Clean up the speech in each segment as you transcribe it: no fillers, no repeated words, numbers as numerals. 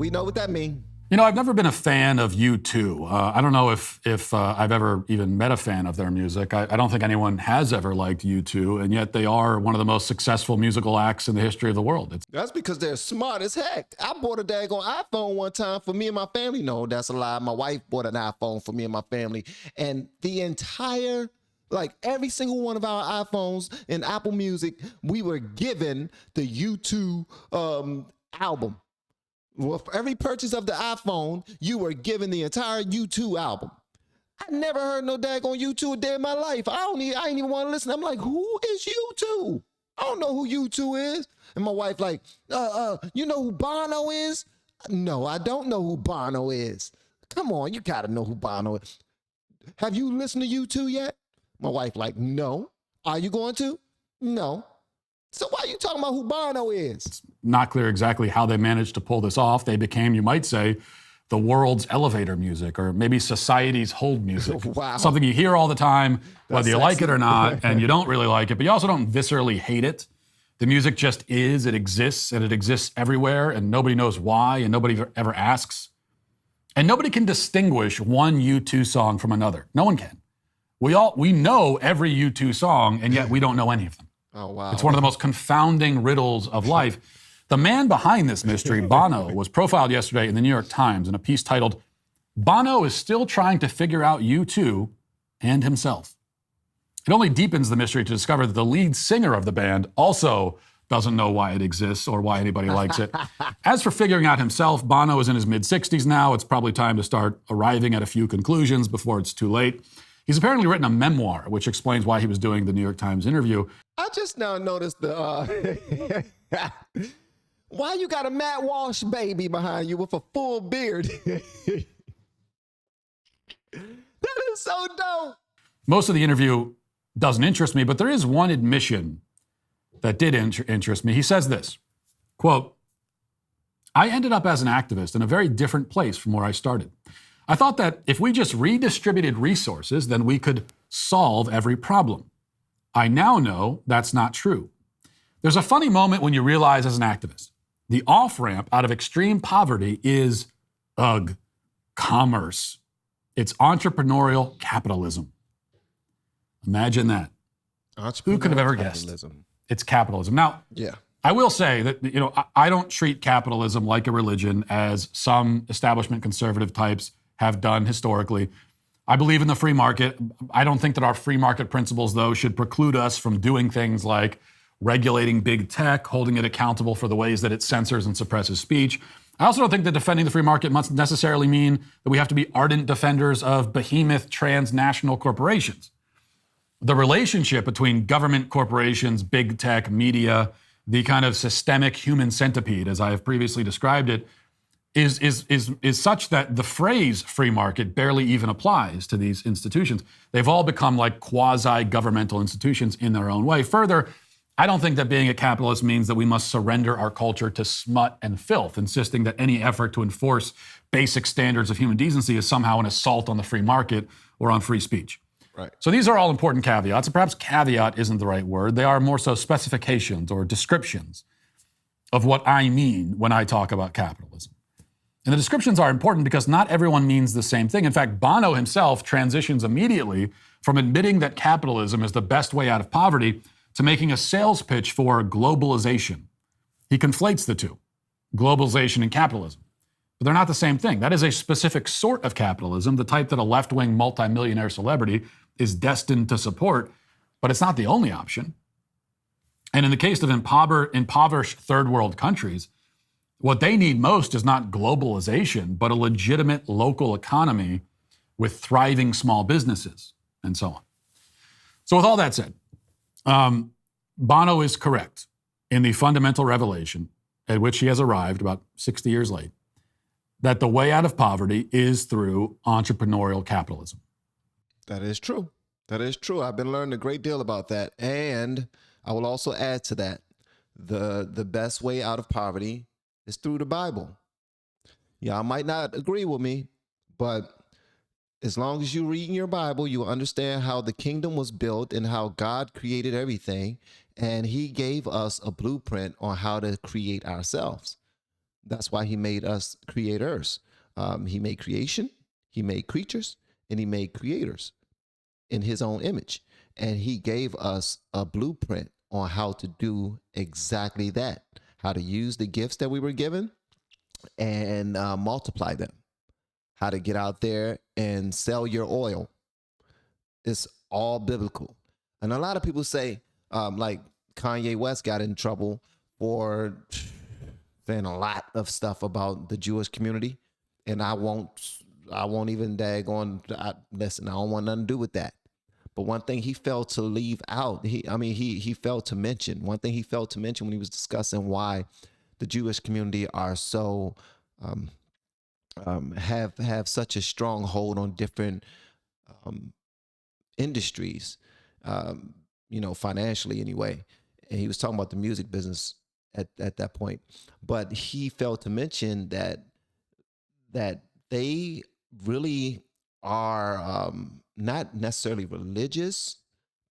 We know what that means. You know, I've never been a fan of U2. I don't know if I've ever even met a fan of their music. I don't think anyone has ever liked U2, and yet they are one of the most successful musical acts in the history of the world. That's because they're smart as heck. I bought a daggone iPhone one time for me and my family. No, that's a lie. My wife bought an iPhone for me and my family. And the entire, like every single one of our iPhones and Apple Music, we were given the U2 album. Well, for every purchase of the iPhone, you were given the entire U2 album. I never heard no daggone U2 a day in my life. I ain't even want to listen. I'm like, who is U2? I don't know who U2 is. And my wife like, you know who Bono is? No, I don't know who Bono is. Come on, you gotta know who Bono is. Have you listened to U2 yet? My wife like, no. Are you going to? No. So why are you talking about who Bono is? It's not clear exactly how they managed to pull this off. They became, you might say, the world's elevator music, or maybe society's hold music. Wow. Something you hear all the time, whether you like it or not, and you don't really like it, but you also don't viscerally hate it. The music just is, it exists, and it exists everywhere, and nobody knows why, and nobody ever asks. And nobody can distinguish one U2 song from another. No one can. We know every U2 song, and yet we don't know any of them. Oh, wow. It's one of the most confounding riddles of life. The man behind this mystery, Bono, was profiled yesterday in the New York Times in a piece titled, "Bono is Still Trying to Figure Out U2 and Himself." It only deepens the mystery to discover that the lead singer of the band also doesn't know why it exists or why anybody likes it. As for figuring out himself, Bono is in his mid-60s now. It's probably time to start arriving at a few conclusions before it's too late. He's apparently written a memoir, which explains why he was doing the New York Times interview. I just now noticed the why you got a Matt Walsh baby behind you with a full beard. That is so dope. Most of the interview doesn't interest me, but there is one admission that did interest me. He says this, quote, "I ended up as an activist in a very different place from where I started. I thought that if we just redistributed resources, then we could solve every problem. I now know that's not true. There's a funny moment when you realize as an activist, the off-ramp out of extreme poverty is, commerce. It's entrepreneurial capitalism." Imagine that. Who could have ever guessed? It's capitalism. Now, yeah. I will say that, you know, I don't treat capitalism like a religion, as some establishment conservative types have done historically. I believe in the free market. I don't think that our free market principles, though, should preclude us from doing things like regulating big tech, holding it accountable for the ways that it censors and suppresses speech. I also don't think that defending the free market must necessarily mean that we have to be ardent defenders of behemoth transnational corporations. The relationship between government, corporations, big tech, media, the kind of systemic human centipede, as I have previously described it, is such that the phrase free market barely even applies to these institutions. They've all become like quasi-governmental institutions in their own way. Further, I don't think that being a capitalist means that we must surrender our culture to smut and filth, insisting that any effort to enforce basic standards of human decency is somehow an assault on the free market or on free speech. Right. So these are all important caveats, and perhaps caveat isn't the right word. They are more so specifications or descriptions of what I mean when I talk about capitalism. And the descriptions are important because not everyone means the same thing. In fact, Bono himself transitions immediately from admitting that capitalism is the best way out of poverty to making a sales pitch for globalization. He conflates the two, globalization and capitalism. But they're not the same thing. That is a specific sort of capitalism, the type that a left-wing multimillionaire celebrity is destined to support, but it's not the only option. And in the case of impoverished third world countries, what they need most is not globalization, but a legitimate local economy with thriving small businesses and so on. So with all that said, Bono is correct in the fundamental revelation at which he has arrived about 60 years late, that the way out of poverty is through entrepreneurial capitalism. That is true. That is true. I've been learning a great deal about that. And I will also add to that, the best way out of poverty is through the Bible. Y'all might not agree with me, but as long as you read in your Bible, you will understand how the kingdom was built and how God created everything. And he gave us a blueprint on how to create ourselves. That's why he made us creators. He made creation, he made creatures, and he made creators in his own image. And he gave us a blueprint on how to do exactly that, how to use the gifts that we were given and multiply them, how to get out there and sell your oil. It's all biblical. And a lot of people say, like Kanye West got in trouble for saying a lot of stuff about the Jewish community. And I won't even listen, I don't want nothing to do with that. But one thing he failed to leave out, he failed to mention, one thing he failed to mention when he was discussing why the Jewish community are so, have such a strong hold on different industries, financially anyway. And he was talking about the music business at that point. But he failed to mention that they really are not necessarily religious,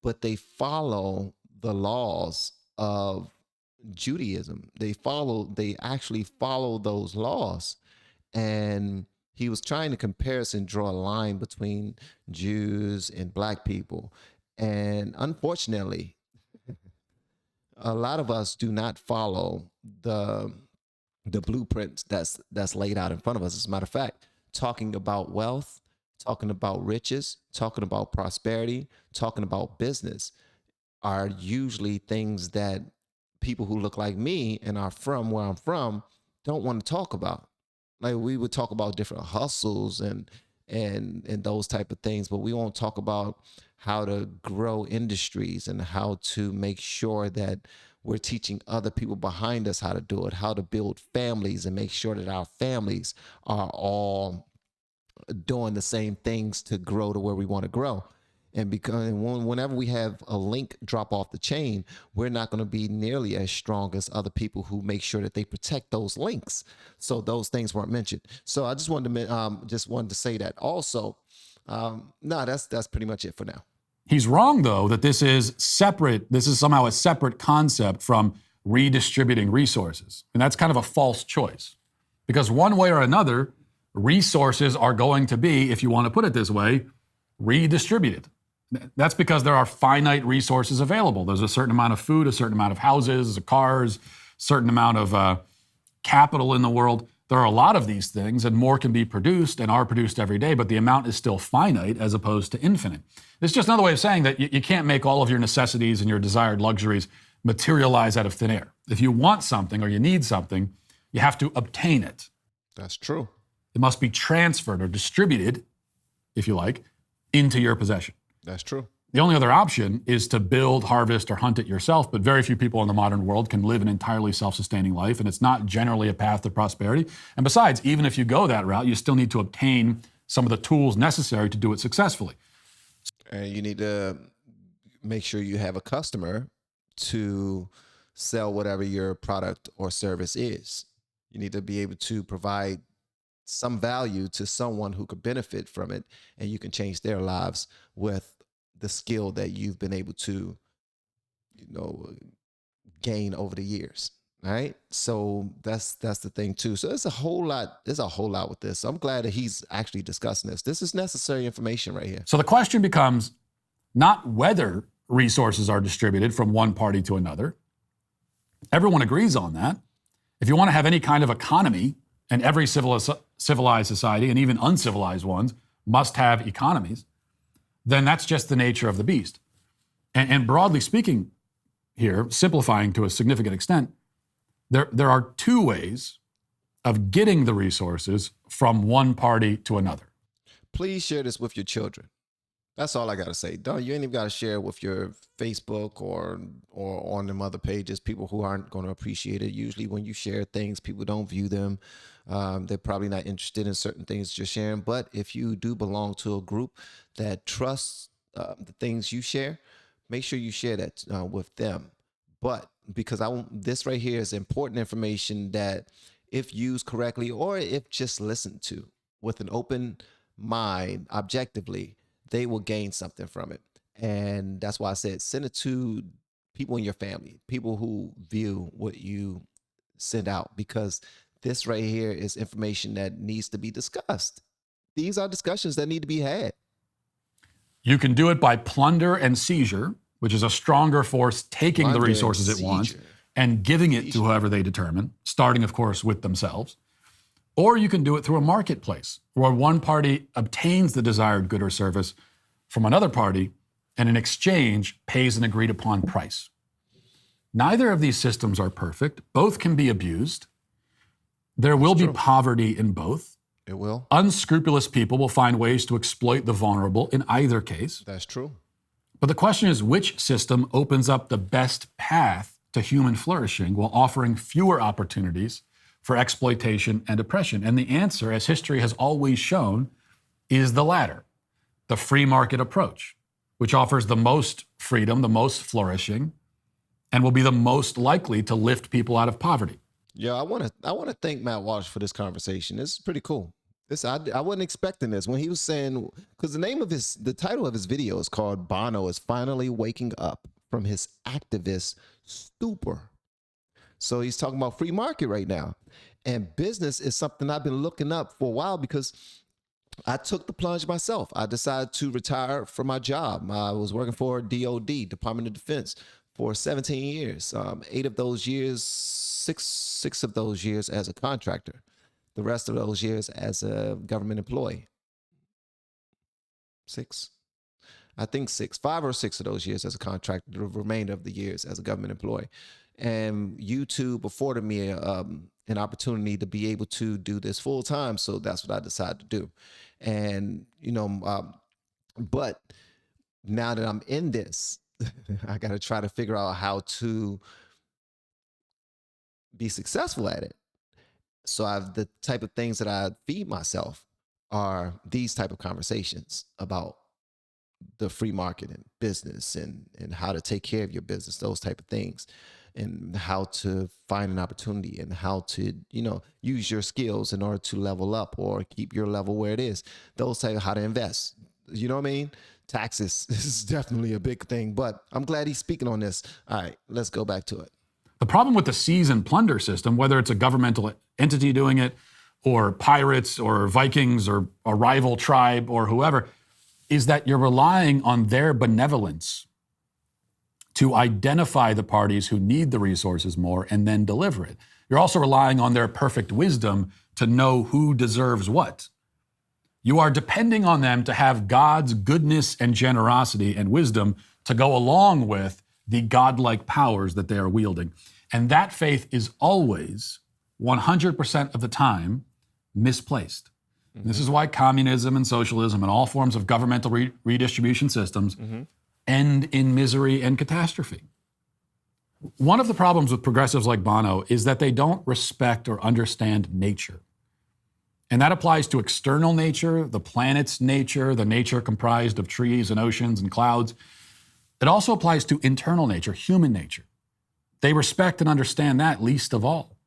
but they follow the laws of Judaism. They actually follow those laws. And he was trying to compare us and draw a line between Jews and black people. And unfortunately, a lot of us do not follow the blueprints that's laid out in front of us. As a matter of fact, talking about wealth, talking about riches, talking about prosperity, talking about business are usually things that people who look like me and are from where I'm from don't want to talk about. Like, we would talk about different hustles and those type of things, but we won't talk about how to grow industries and how to make sure that we're teaching other people behind us how to do it, how to build families and make sure that our families are all doing the same things to grow to where we want to grow. And because whenever we have a link drop off the chain, we're not going to be nearly as strong as other people who make sure that they protect those links. So those things weren't mentioned. So I just wanted to say that. Also, no, that's pretty much it for now. He's wrong, though, that this is separate. This is somehow a separate concept from redistributing resources. And that's kind of a false choice. Because one way or another, resources are going to be, if you want to put it this way, redistributed. That's because there are finite resources available. There's a certain amount of food, a certain amount of houses, cars, certain amount of capital in the world. There are a lot of these things, and more can be produced and are produced every day, but the amount is still finite as opposed to infinite. It's just another way of saying that you can't make all of your necessities and your desired luxuries materialize out of thin air. If you want something or you need something, you have to obtain it. That's true. It must be transferred or distributed, if you like, into your possession. That's true. The only other option is to build, harvest, or hunt it yourself, but very few people in the modern world can live an entirely self-sustaining life, and it's not generally a path to prosperity. And besides, even if you go that route, you still need to obtain some of the tools necessary to do it successfully. And you need to make sure you have a customer to sell whatever your product or service is. You need to be able to provide some value to someone who could benefit from it, and you can change their lives with the skill that you've been able to, gain over the years. Right. So that's the thing too. So there's a whole lot with this. So I'm glad that he's actually discussing this. This is necessary information right here. So the question becomes not whether resources are distributed from one party to another. Everyone agrees on that. If you want to have any kind of economy, and every civilized society, and even uncivilized ones, must have economies, then that's just the nature of the beast. And broadly speaking here, simplifying to a significant extent, there are two ways of getting the resources from one party to another. Please share this with your children. That's all I got to say. Don't, you ain't even got to share it with your Facebook or on them other pages, people who aren't going to appreciate it. Usually when you share things, people don't view them. They're probably not interested in certain things you're sharing. But if you do belong to a group that trusts the things you share, make sure you share that with them. But because this right here is important information that if used correctly, or if just listened to with an open mind, objectively, they will gain something from it. And that's why I said send it to people in your family, people who view what you send out, because This right here is information that needs to be discussed. These are discussions that need to be had. You can do it by plunder and seizure, which is a stronger force taking Plunder the and resources it wants seizure. and giving it to whoever they determine, starting, of course, with themselves. Or you can do it through a marketplace where one party obtains the desired good or service from another party and in exchange pays an agreed upon price. Neither of these systems are perfect. Both can be abused. There will be poverty in both. It will. Unscrupulous people will find ways to exploit the vulnerable in either case. That's true. But the question is, which system opens up the best path to human flourishing while offering fewer opportunities for exploitation and oppression? And the answer, as history has always shown, is the latter, the free market approach, which offers the most freedom, the most flourishing, and will be the most likely to lift people out of poverty. Yeah, I want to thank Matt Walsh for this conversation. This is pretty cool. I wasn't expecting this when he was saying, because the title of his video is called "Bono is finally waking up from his activist stupor." So he's talking about free market right now, and business is something I've been looking up for a while because I took the plunge myself. I decided to retire from my job. I was working for DOD, Department of Defense, for 17 years. 8 of those years, six of those years as a contractor. The rest of those years as a government employee. 6. I think 6. 5 or 6 of those years as a contractor. The remainder of the years as a government employee. And YouTube afforded me an opportunity to be able to do this full time. So that's what I decided to do. And, but now that I'm in this, I got to try to figure out how to be successful at it. So the type of things that I feed myself are these type of conversations about the free market and business and how to take care of your business, those type of things, and how to find an opportunity and how to, use your skills in order to level up or keep your level where it is. Those type of how to invest. You know what I mean? Taxes is definitely a big thing, but I'm glad he's speaking on this. All right, let's go back to it. The problem with the seize and plunder system, whether it's a governmental entity doing it, or pirates, or Vikings, or a rival tribe, or whoever, is that you're relying on their benevolence to identify the parties who need the resources more and then deliver it. You're also relying on their perfect wisdom to know who deserves what. You are depending on them to have God's goodness and generosity and wisdom to go along with the godlike powers that they are wielding. And that faith is always, 100% of the time, misplaced. Mm-hmm. This is why communism and socialism and all forms of governmental redistribution systems end in misery and catastrophe. One of the problems with progressives like Bono is that they don't respect or understand nature. And that applies to external nature, the planet's nature, the nature comprised of trees and oceans and clouds. It also applies to internal nature, human nature. They respect and understand that least of all.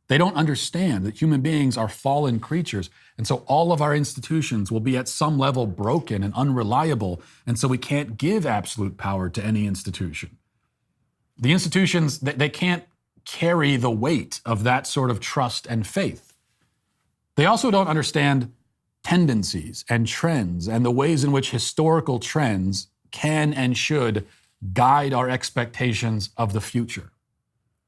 They don't understand that human beings are fallen creatures, and so all of our institutions will be at some level broken and unreliable, and so we can't give absolute power to any institution. The institutions, they can't carry the weight of that sort of trust and faith. They also don't understand tendencies and trends and the ways in which historical trends can and should guide our expectations of the future.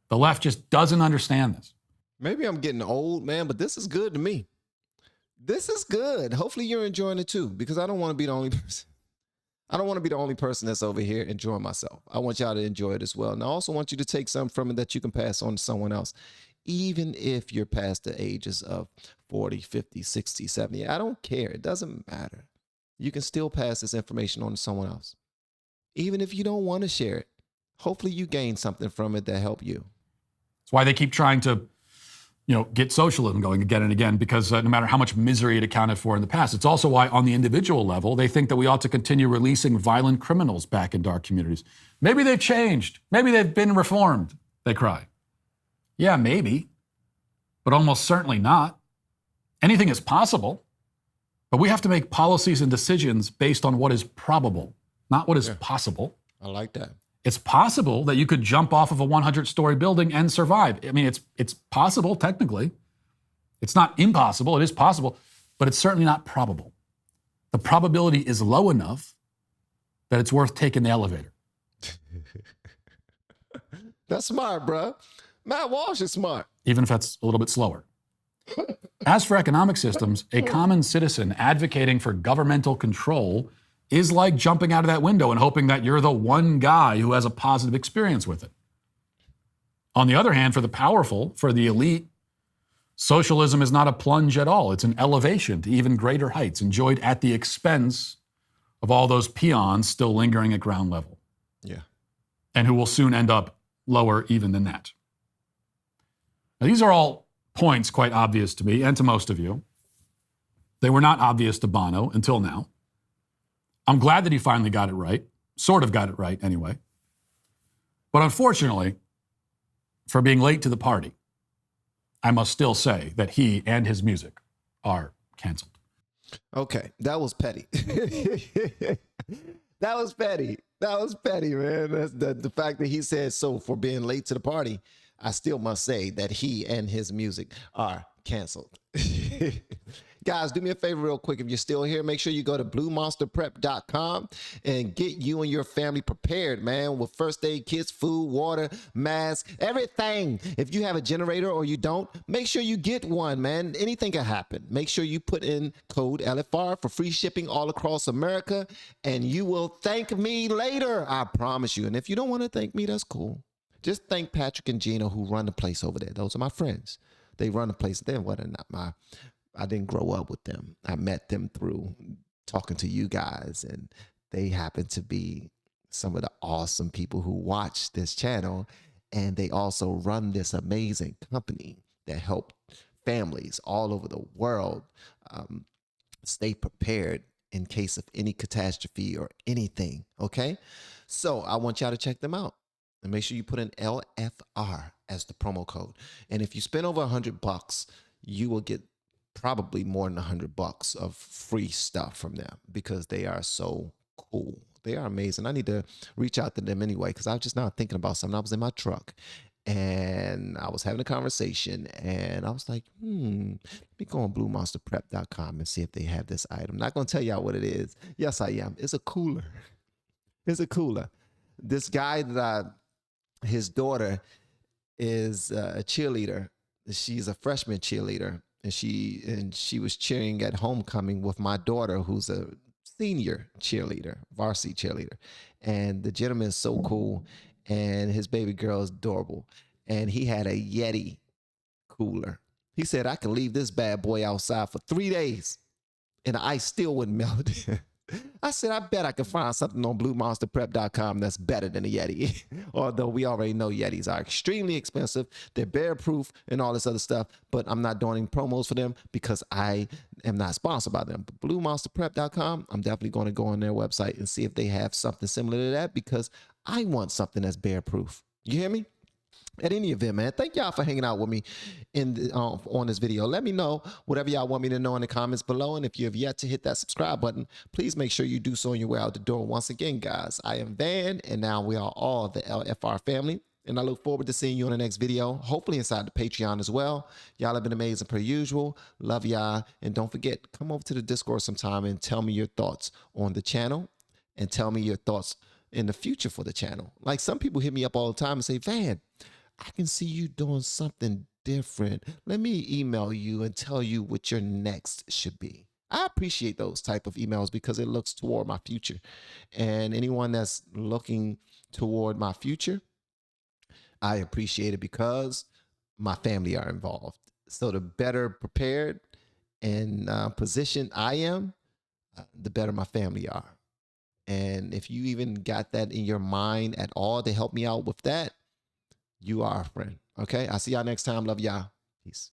The left just doesn't understand this. Maybe I'm getting old, man, but this is good to me. This is good. Hopefully you're enjoying it too, because I don't want to be the only person. I don't want to be the only person that's over here enjoying myself. I want y'all to enjoy it as well. And I also want you to take something from it that you can pass on to someone else, even if you're past the ages of 40, 50, 60, 70. I don't care. It doesn't matter. You can still pass this information on to someone else. Even if you don't want to share it, hopefully you gain something from it that help you. That's why they keep trying to, get socialism going again and again, because no matter how much misery it accounted for in the past, it's also why on the individual level, they think that we ought to continue releasing violent criminals back into our communities. Maybe they've changed. Maybe they've been reformed, they cry. Yeah, maybe, but almost certainly not. Anything is possible, but we have to make policies and decisions based on what is probable, not what is possible. I like that. It's possible that you could jump off of a 100-story building and survive. I mean, it's possible technically. It's not impossible. It is possible, but it's certainly not probable. The probability is low enough that it's worth taking the elevator. That's smart, bro. Matt Walsh is smart. Even if that's a little bit slower. As for economic systems, a common citizen advocating for governmental control is like jumping out of that window and hoping that you're the one guy who has a positive experience with it. On the other hand, for the powerful, for the elite, socialism is not a plunge at all. It's an elevation to even greater heights, enjoyed at the expense of all those peons still lingering at ground level. Yeah. And who will soon end up lower even than that. Now, these are all points quite obvious to me and to most of you. They were not obvious to Bono until now. I'm glad that he finally got it right, sort of got it right anyway. But unfortunately, for being late to the party, I must still say that he and his music are canceled. Okay, that was petty. That was petty. That was petty, man. That's the fact that he said so for being late to the party. I still must say that he and his music are canceled. Guys, do me a favor real quick. If you're still here, make sure you go to bluemonsterprep.com and get you and your family prepared, man, with first aid kits, food, water, masks, everything. If you have a generator or you don't, make sure you get one, man. Anything can happen. Make sure you put in code LFR for free shipping all across America, and you will thank me later. I promise you. And if you don't want to thank me, that's cool. Just thank Patrick and Gina who run the place over there. Those are my friends. They run the place. They're not I didn't grow up with them. I met them through talking to you guys, and they happen to be some of the awesome people who watch this channel, and they also run this amazing company that help families all over the world stay prepared in case of any catastrophe or anything, okay? So I want y'all to check them out. And make sure you put in LFR as the promo code. And if you spend over $100, you will get probably more than $100 of free stuff from them because they are so cool. They are amazing. I need to reach out to them anyway because I was just now thinking about something. I was in my truck and I was having a conversation and I was like, let me go on bluemonsterprep.com and see if they have this item. I'm not going to tell y'all what it is. Yes, I am. It's a cooler. It's a cooler. This guy his daughter is a cheerleader. She's a freshman cheerleader, and she was cheering at homecoming with my daughter, who's a senior cheerleader, varsity cheerleader. And the gentleman is so cool, and his baby girl is adorable. And he had a Yeti cooler. He said, I could leave this bad boy outside for 3 days, and the ice still wouldn't melt. I said, I bet I can find something on bluemonsterprep.com that's better than a Yeti. Although we already know Yetis are extremely expensive. They're bear proof and all this other stuff. But I'm not doing any promos for them because I am not sponsored by them. But bluemonsterprep.com, I'm definitely going to go on their website and see if they have something similar to that because I want something that's bear proof. You hear me? At any event, man, thank y'all for hanging out with me on this video. Let me know whatever y'all want me to know in the comments below. And if you have yet to hit that subscribe button, please make sure you do so on your way out the door. Once again, guys, I am Van, and now we are all the LFR family. And I look forward to seeing you in the next video, hopefully inside the Patreon as well. Y'all have been amazing per usual. Love y'all. And don't forget, come over to the Discord sometime and tell me your thoughts on the channel and tell me your thoughts in the future for the channel. Like some people hit me up all the time and say, Van, I can see you doing something different. Let me email you and tell you what your next should be. I appreciate those type of emails because it looks toward my future. And anyone that's looking toward my future, I appreciate it because my family are involved. So the better prepared and positioned I am, the better my family are. And if you even got that in your mind at all to help me out with that, you are a friend. Okay. I'll see y'all next time. Love y'all. Peace.